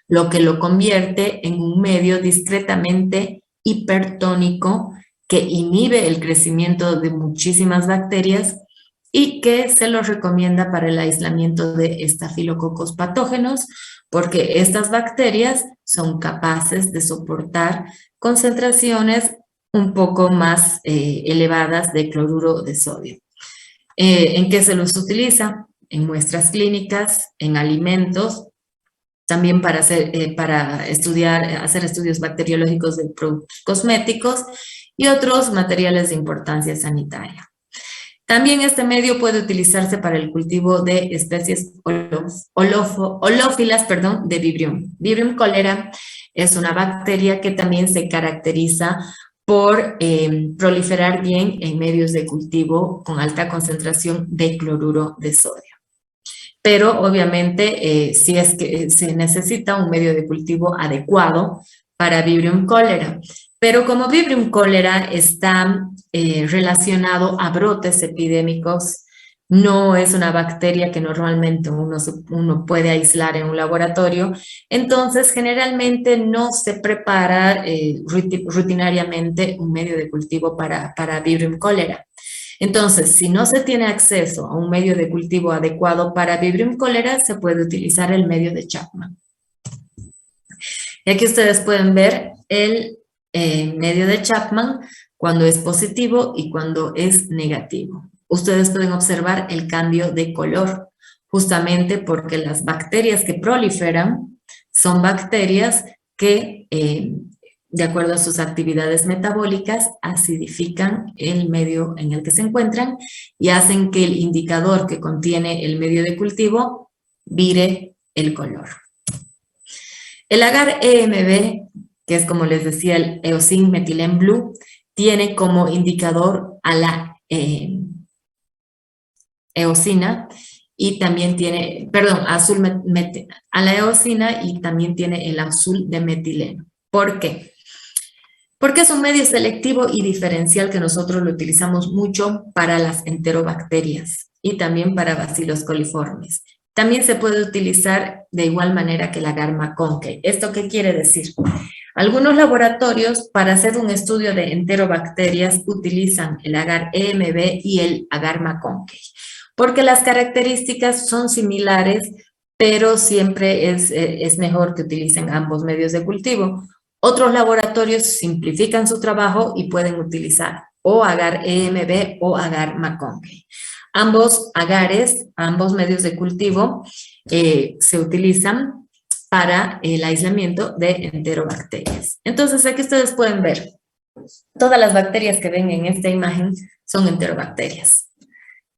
lo que lo convierte en un medio discretamente hipertónico que inhibe el crecimiento de muchísimas bacterias y que se lo recomienda para el aislamiento de estafilococos patógenos, porque estas bacterias son capaces de soportar concentraciones un poco más elevadas de cloruro de sodio. ¿En qué se los utiliza? En muestras clínicas, en alimentos, también para hacer estudios bacteriológicos de productos cosméticos y otros materiales de importancia sanitaria. También este medio puede utilizarse para el cultivo de especies olófilas de Vibrio. Vibrio cholera es una bacteria que también se caracteriza por proliferar bien en medios de cultivo con alta concentración de cloruro de sodio. Pero obviamente si es que se necesita un medio de cultivo adecuado para Vibrio cholera. Pero como Vibrio cholera está relacionado a brotes epidémicos, no es una bacteria que normalmente uno puede aislar en un laboratorio, entonces generalmente no se prepara rutinariamente un medio de cultivo para Vibrio cholera. Entonces, si no se tiene acceso a un medio de cultivo adecuado para Vibrio cholera, se puede utilizar el medio de Chapman. Y aquí ustedes pueden ver el medio de Chapman cuando es positivo y cuando es negativo. Ustedes pueden observar el cambio de color, justamente porque las bacterias que proliferan son bacterias que, de acuerdo a sus actividades metabólicas, acidifican el medio en el que se encuentran y hacen que el indicador que contiene el medio de cultivo vire el color. El agar EMB, que es como les decía el eosin metilén blue, tiene como indicador a la eosina y también tiene, perdón, azul a la eosina y también tiene el azul de metileno. ¿Por qué? Porque es un medio selectivo y diferencial que nosotros lo utilizamos mucho para las enterobacterias y también para bacilos coliformes. También se puede utilizar de igual manera que el agar McConkey. ¿Esto qué quiere decir? Algunos laboratorios para hacer un estudio de enterobacterias utilizan el agar EMB y el agar McConkey, porque las características son similares, pero siempre es mejor que utilicen ambos medios de cultivo. Otros laboratorios simplifican su trabajo y pueden utilizar o agar EMB o agar McConkey. Ambos agares, ambos medios de cultivo se utilizan para el aislamiento de enterobacterias. Entonces, aquí ustedes pueden ver, todas las bacterias que ven en esta imagen son enterobacterias.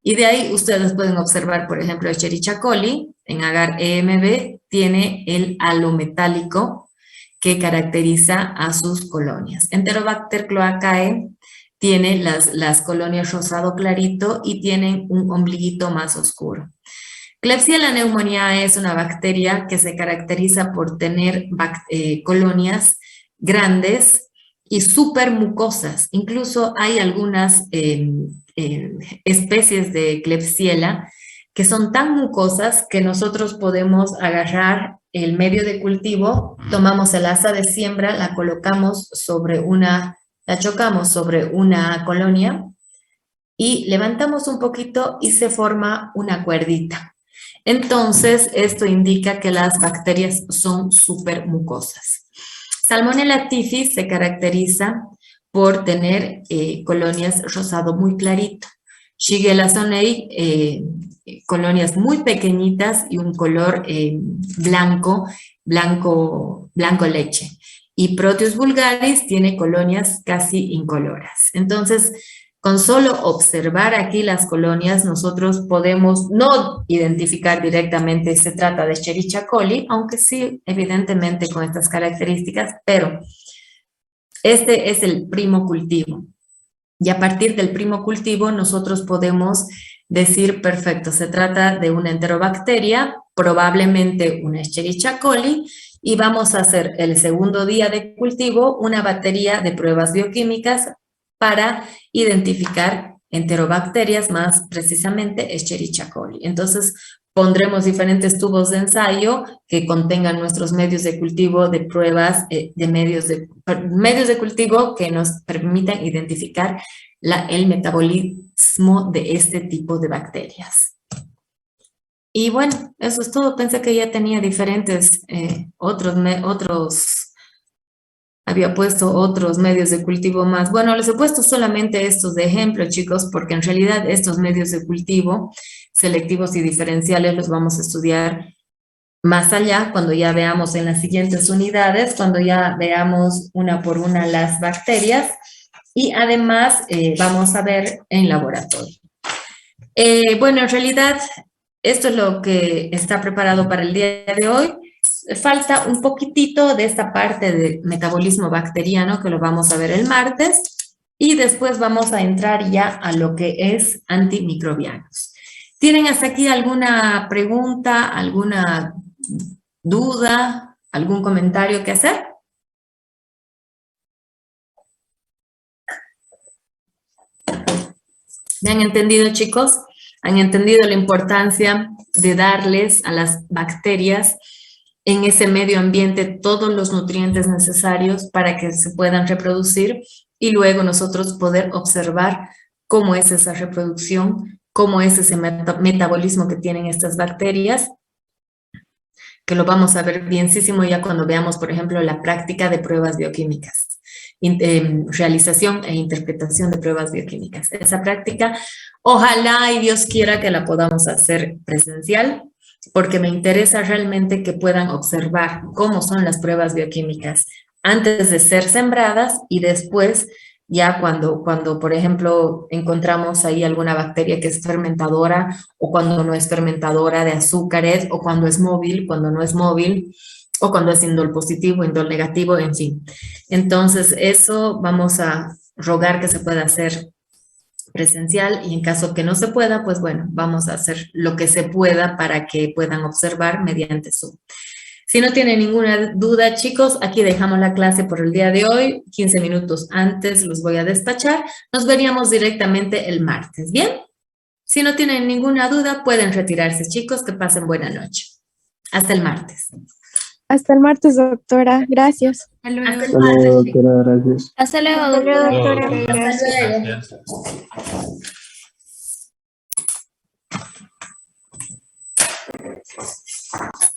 Y de ahí ustedes pueden observar, por ejemplo, Escherichia coli, en agar EMB, tiene el halo metálico que caracteriza a sus colonias. Enterobacter cloacae tiene las colonias rosado clarito y tienen un ombliguito más oscuro. Klebsiella pneumoniae es una bacteria que se caracteriza por tener colonias grandes y súper mucosas. Incluso hay algunas especies de Klebsiella que son tan mucosas que nosotros podemos agarrar el medio de cultivo, tomamos el asa de siembra, la colocamos sobre la chocamos sobre una colonia y levantamos un poquito y se forma una cuerdita. Entonces, esto indica que las bacterias son súper mucosas. Salmonella typhi se caracteriza por tener colonias rosado muy clarito. Shigella sonnei, colonias muy pequeñitas y un color blanco leche. Y Proteus vulgaris tiene colonias casi incoloras. Entonces, con solo observar aquí las colonias, nosotros podemos no identificar directamente si se trata de Escherichia coli, aunque sí, evidentemente con estas características, pero este es el primo cultivo. Y a partir del primo cultivo, nosotros podemos decir, perfecto, se trata de una enterobacteria, probablemente una Escherichia coli, y vamos a hacer el segundo día de cultivo una batería de pruebas bioquímicas para identificar enterobacterias, más precisamente Escherichia coli. Entonces, pondremos diferentes tubos de ensayo que contengan nuestros medios de cultivo de pruebas de medios de cultivo que nos permitan identificar el metabolismo de este tipo de bacterias. Y bueno, eso es todo. Pensé que ya tenía diferentes había puesto otros medios de cultivo más. Bueno, les he puesto solamente estos de ejemplo, chicos, porque en realidad estos medios de cultivo selectivos y diferenciales los vamos a estudiar más allá cuando ya veamos en las siguientes unidades, cuando ya veamos una por una las bacterias y además vamos a ver en laboratorio. Bueno, en realidad esto es lo que está preparado para el día de hoy. Falta un poquitito de esta parte de metabolismo bacteriano que lo vamos a ver el martes y después vamos a entrar ya a lo que es antimicrobianos. ¿Tienen hasta aquí alguna pregunta, alguna duda, algún comentario que hacer? ¿Me han entendido, chicos? ¿Han entendido la importancia de darles a las bacterias en ese medio ambiente todos los nutrientes necesarios para que se puedan reproducir y luego nosotros poder observar cómo es esa reproducción, cómo es ese metabolismo que tienen estas bacterias, que lo vamos a ver bienísimo ya cuando veamos, por ejemplo, la práctica de pruebas bioquímicas, realización e interpretación de pruebas bioquímicas. Esa práctica, ojalá y Dios quiera que la podamos hacer presencial, porque me interesa realmente que puedan observar cómo son las pruebas bioquímicas antes de ser sembradas y después ya cuando, por ejemplo, encontramos ahí alguna bacteria que es fermentadora o cuando no es fermentadora de azúcares o cuando es móvil, cuando no es móvil o cuando es indol positivo, indol negativo, en fin. Entonces, eso vamos a rogar que se pueda hacer presencial y en caso que no se pueda, pues bueno, vamos a hacer lo que se pueda para que puedan observar mediante Zoom. Si no tienen ninguna duda, chicos, aquí dejamos la clase por el día de hoy. 15 minutos antes los voy a despachar. Nos veríamos directamente el martes, ¿bien? Si no tienen ninguna duda, pueden retirarse, chicos. Que pasen buena noche. Hasta el martes. Hasta el martes, doctora. Gracias. Hasta el martes, Hasta luego, chicos. doctora, gracias. Hasta luego, Hasta luego, doctora. doctora. Hasta luego. Gracias.